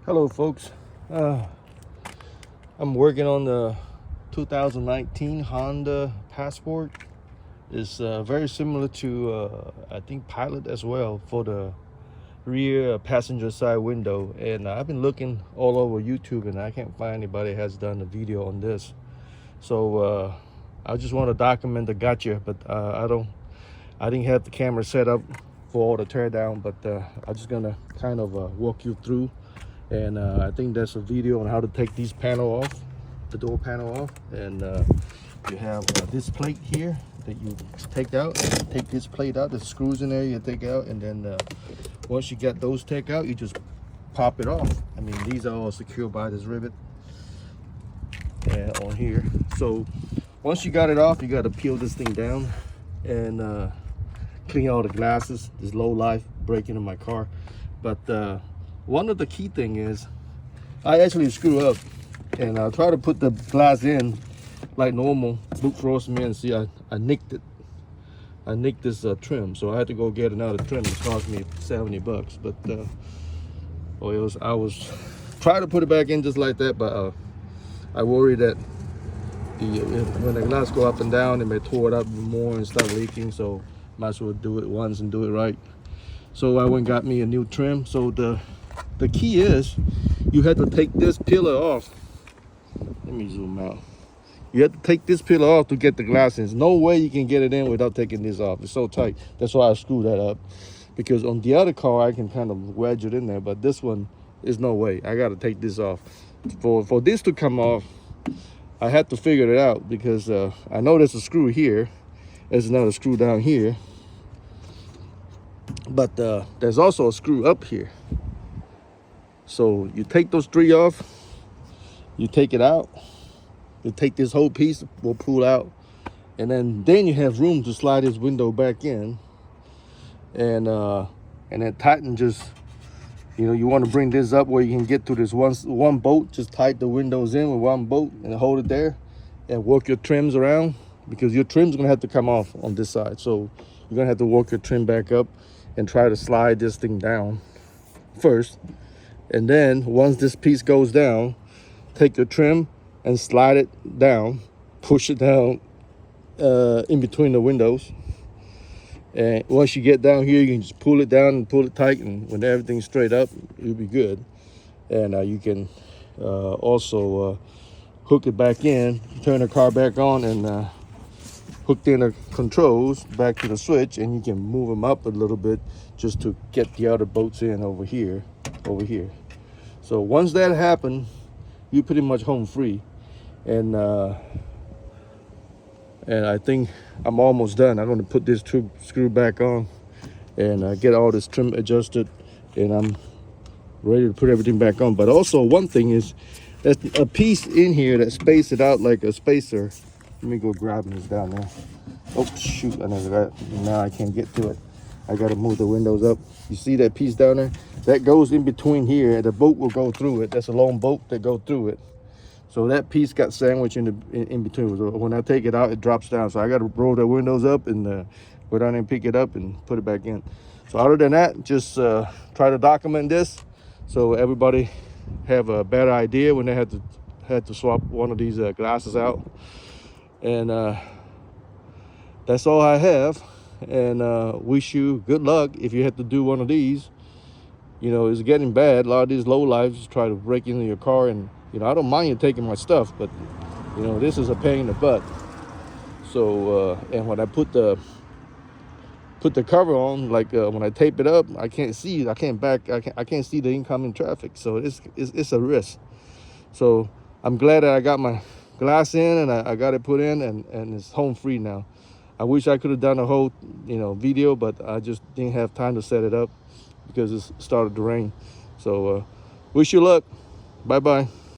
Hello folks, I'm working on the 2019 Honda Passport. It's very similar to I think Pilot as well for the rear passenger side window, and I've been looking all over YouTube and I can't find anybody that has done a video on this. So I just want to document the gotcha, but I didn't have the camera set up for all the tear down, but I'm just gonna kind of walk you through. And I think there's a video on how to take these panel off, the door panel off. And you have this plate here that you take out. Take this plate out, the screws in there you take out, and then once you get those take out, you just pop it off. I mean, these are all secured by this rivet and on here. So once you got it off, you got to peel this thing down and clean all the glasses. This low life breaking in my car, but one of the key thing is I actually screw up and I try to put the glass in like normal. Luke froze me and see I nicked it. I nicked this trim, so I had to go get another trim. It cost me $70, but I was trying to put it back in just like that, but I worry that when the glass go up and down, it may tore it up more and start leaking. So might as well do it once and do it right. So I went and got me a new trim. So the key is you have to take this pillar off. Let me zoom out. You have to take this pillar off to get the glass in. There's no way you can get it in without taking this off. It's so tight. That's why I screwed that up. Because on the other car, I can kind of wedge it in there, but this one, is no way. I got to take this off. For this to come off, I had to figure it out because I know there's a screw here. There's another screw down here. But there's also a screw up here. So you take those three off, you take it out, you take this whole piece, will pull out, and then you have room to slide this window back in, and then tighten. Just, you know, you want to bring this up where you can get to this one bolt. Just tighten the windows in with one bolt and hold it there, and work your trims around, because your trim's gonna have to come off on this side. So you're gonna have to work your trim back up and try to slide this thing down first. And then once this piece goes down, take your trim and slide it down, push it down in between the windows. And once you get down here, you can just pull it down and pull it tight, and when everything's straight up, you'll be good. And you can also hook it back in, turn the car back on, and hooked in the controls back to the switch, and you can move them up a little bit just to get the other bolts in over here. So once that happened, you're pretty much home free. And I think I'm almost done. I'm going to put this screw back on and get all this trim adjusted, and I'm ready to put everything back on. But also one thing is there's a piece in here that spaces it out like a spacer. Let me go grab this down there. Oh shoot, now I can't get to it. I gotta move the windows up. You see that piece down there? That goes in between here. The bolt will go through it. That's a long bolt that go through it. So that piece got sandwiched in between. So when I take it out, it drops down. So I gotta roll the windows up and go down and pick it up and put it back in. So other than that, just try to document this so everybody have a better idea when they had to swap one of these glasses out. And that's all I have. And wish you good luck if you have to do one of these. You know, it's getting bad. A lot of these low lives try to break into your car, and you know, I don't mind you taking my stuff, but you know, this is a pain in the butt. So and when I put the cover on, like when I tape it up, I can't see the incoming traffic. So it's a risk. So I'm glad that I got my glass in and I got it put in, and it's home free now. I wish I could have done a whole, video, but I just didn't have time to set it up because it started to rain. So wish you luck. Bye-bye.